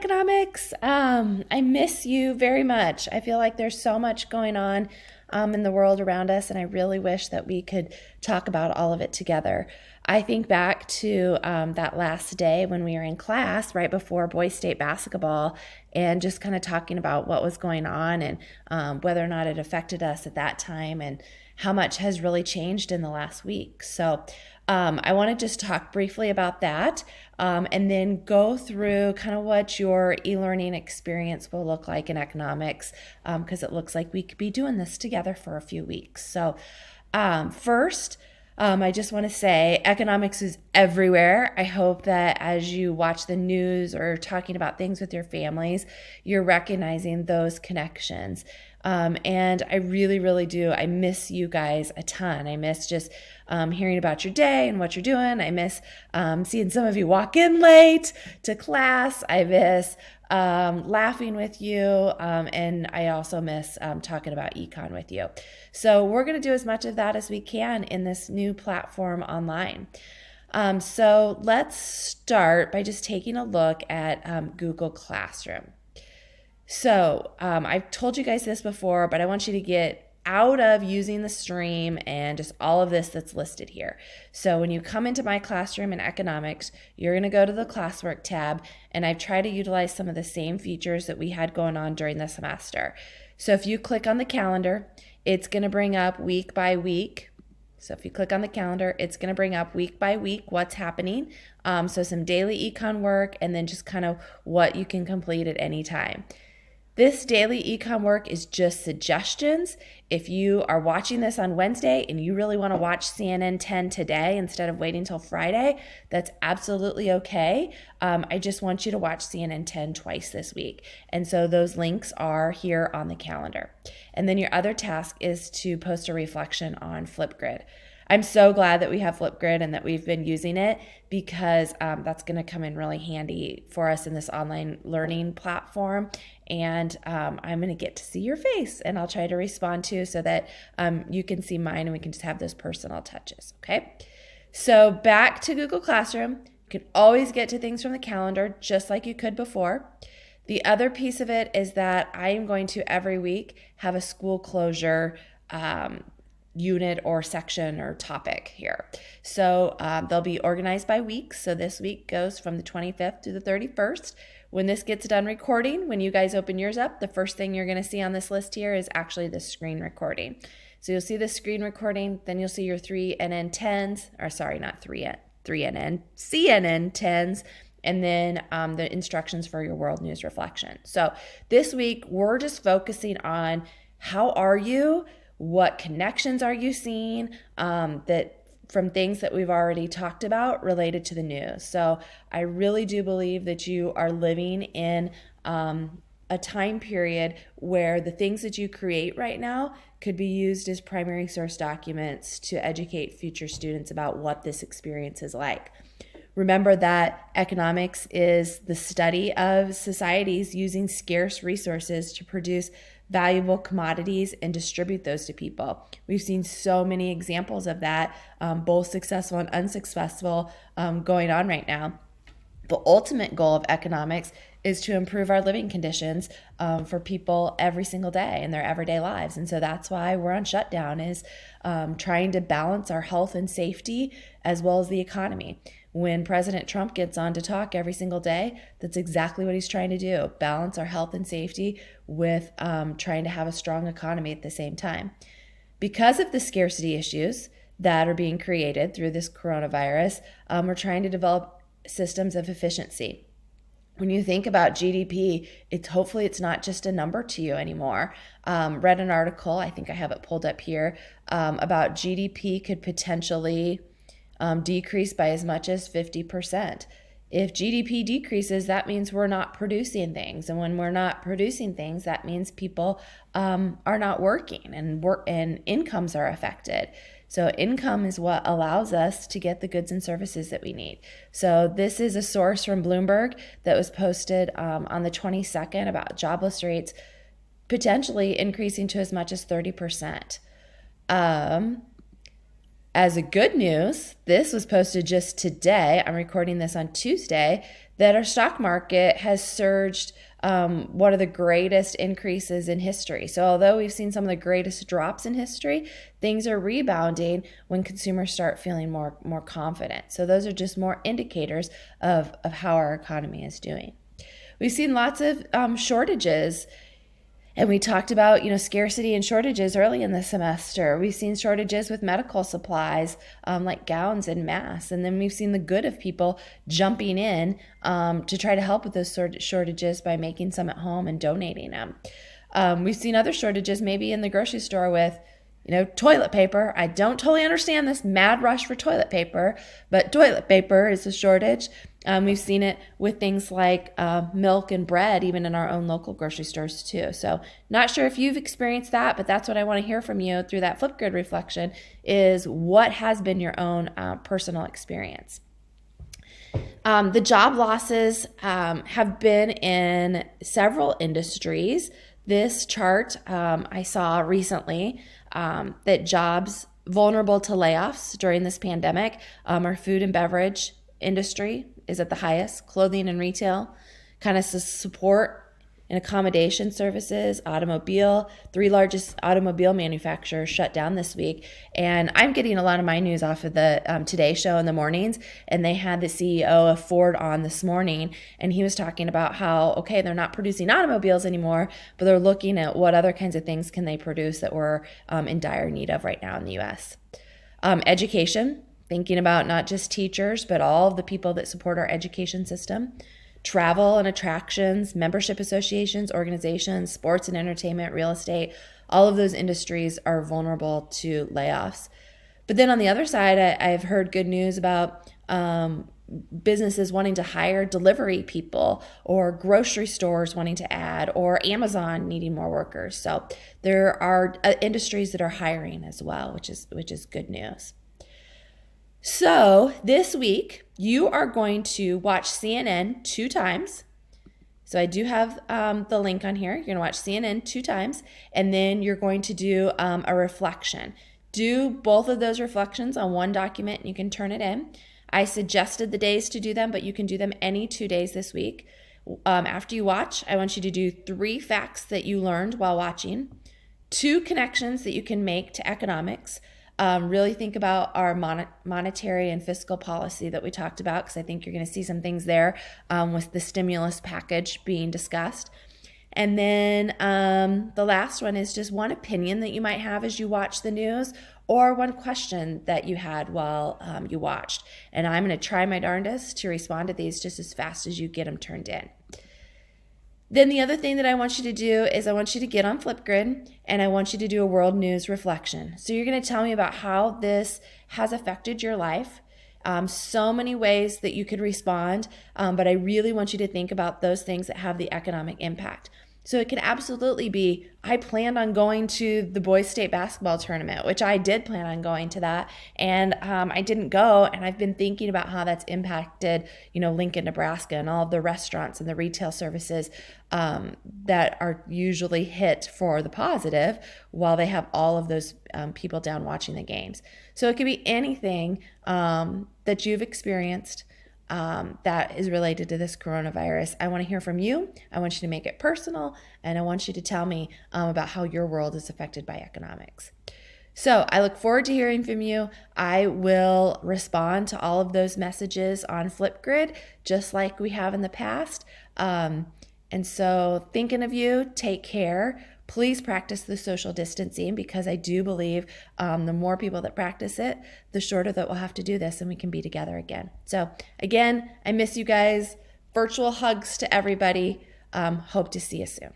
economics. I miss you very much. I feel like there's so much going on in the world around us, and I really wish that we could talk about all of it together. I think back to that last day when we were in class right before Boys State basketball and just kind of talking about what was going on and whether or not it affected us at that time and how much has really changed in the last week. So I want to just talk briefly about that and then go through kind of what your e-learning experience will look like in economics because it looks like we could be doing this together for a few weeks. So first, I just want to say economics is everywhere. I hope that as you watch the news or talking about things with your families, you're recognizing those connections. And I really, really do. I miss you guys a ton. I miss just hearing about your day and what you're doing. I miss seeing some of you walk in late to class. I miss laughing with you. And I also miss talking about econ with you. So we're going to do as much of that as we can in this new platform online. So let's start by just taking a look at Google Classroom. So I've told you guys this before, but I want you to get out of using the stream and just all of this that's listed here. So when you come into my classroom in economics, you're going to go to the classwork tab, and I've tried to utilize some of the same features that we had going on during the semester. So if you click on the calendar, it's going to bring up week by week. So if you click on the calendar, it's going to bring up week by week what's happening. So some daily econ work and then just kind of what you can complete at any time. This daily econ work is just suggestions. If you are watching this on Wednesday and you really want to watch CNN 10 today instead of waiting till Friday, that's absolutely okay. I just want you to watch CNN 10 twice this week. And so those links are here on the calendar. And then your other task is to post a reflection on Flipgrid. I'm so glad that we have Flipgrid and that we've been using it because that's going to come in really handy for us in this online learning platform. And I'm going to get to see your face and I'll try to respond to so that you can see mine and we can just have those personal touches. Okay. So back to Google Classroom. You can always get to things from the calendar just like you could before. The other piece of it is that I am going to every week have a school closure unit or section or topic here. So they'll be organized by weeks. So this week goes from the 25th to the 31st. When this gets done recording, when you guys open yours up, the first thing you're going to see on this list here is actually the screen recording. So you'll see the screen recording, then you'll see your 3NN10s, or sorry, not 3NN, CNN10s, and then the instructions for your world news reflection. So this week, we're just focusing on how are you? What connections are you seeing that from things that we've already talked about related to the news? So I really do believe that you are living in a time period where the things that you create right now could be used as primary source documents to educate future students about what this experience is like. Remember that economics is the study of societies using scarce resources to produce valuable commodities and distribute those to people. We've seen so many examples of that, both successful and unsuccessful, going on right now. The ultimate goal of economics is to improve our living conditions for people every single day in their everyday lives. And so that's why we're on shutdown, is trying to balance our health and safety as well as the economy. When President Trump gets on to talk every single day, that's exactly what he's trying to do, balance our health and safety with trying to have a strong economy at the same time. Because of the scarcity issues that are being created through this coronavirus, we're trying to develop systems of efficiency. When you think about GDP, hopefully it's not just a number to you anymore. Read an article, I think I have it pulled up here, about GDP could potentially decrease by as much as 50%. If GDP decreases, that means we're not producing things. And when we're not producing things, that means people are not working and incomes are affected. So income is what allows us to get the goods and services that we need. So this is a source from Bloomberg that was posted on the 22nd about jobless rates potentially increasing to as much as 30%. As a good news, this was posted just today. I'm recording this on Tuesday, that our stock market has surged one of the greatest increases in history. So although we've seen some of the greatest drops in history, things are rebounding when consumers start feeling more confident. So those are just more indicators of how our economy is doing. We've seen lots of shortages. And we talked about, scarcity and shortages early in the semester. We've seen shortages with medical supplies, like gowns and masks. And then we've seen the good of people jumping in to try to help with those shortages by making some at home and donating them. We've seen other shortages maybe in the grocery store with, toilet paper. I don't totally understand this mad rush for toilet paper, but toilet paper is a shortage. We've seen it with things like milk and bread, even in our own local grocery stores too. So not sure if you've experienced that, but that's what I want to hear from you through that Flipgrid reflection is what has been your own personal experience. The job losses have been in several industries. This chart I saw recently that jobs vulnerable to layoffs during this pandemic are food and beverage industry is at the highest, clothing and retail, kind of support and accommodation services, automobile. 3 largest automobile manufacturers shut down this week. And I'm getting a lot of my news off of the Today Show in the mornings. And they had the CEO of Ford on this morning. And he was talking about how, okay, they're not producing automobiles anymore, but they're looking at what other kinds of things can they produce that we're in dire need of right now in the U.S. Education, thinking about not just teachers, but all of the people that support our education system. Travel and attractions, membership associations, organizations, sports and entertainment, real estate, all of those industries are vulnerable to layoffs. But then on the other side, I've heard good news about businesses wanting to hire delivery people or grocery stores wanting to add or Amazon needing more workers. So there are industries that are hiring as well, which is good news. So this week, you are going to watch CNN 2 times. So I do have the link on here. You're going to watch CNN 2 times, and then you're going to do a reflection. Do both of those reflections on one document, and you can turn it in. I suggested the days to do them, but you can do them any 2 days this week. After you watch, I want you to do 3 facts that you learned while watching, 2 connections that you can make to economics. Really think about our monetary and fiscal policy that we talked about, because I think you're going to see some things there with the stimulus package being discussed. And then the last one is just one opinion that you might have as you watch the news, or one question that you had while you watched. And I'm going to try my darndest to respond to these just as fast as you get them turned in. Then the other thing that I want you to do is I want you to get on Flipgrid and I want you to do a world news reflection. So you're going to tell me about how this has affected your life. So many ways that you could respond, but I really want you to think about those things that have the economic impact. So it could absolutely be, I planned on going to the boys state basketball tournament, which I did plan on going to that, and I didn't go, and I've been thinking about how that's impacted, Lincoln, Nebraska, and all of the restaurants and the retail services that are usually hit for the positive while they have all of those people down watching the games. So it could be anything that you've experienced that is related to this coronavirus. I want to hear from you. I want you to make it personal, and I want you to tell me about how your world is affected by economics. So I look forward to hearing from you. I will respond to all of those messages on Flipgrid, just like we have in the past. And so thinking of you, take care. Please practice the social distancing, because I do believe the more people that practice it, the shorter that we'll have to do this and we can be together again. So again, I miss you guys. Virtual hugs to everybody. Hope to see you soon.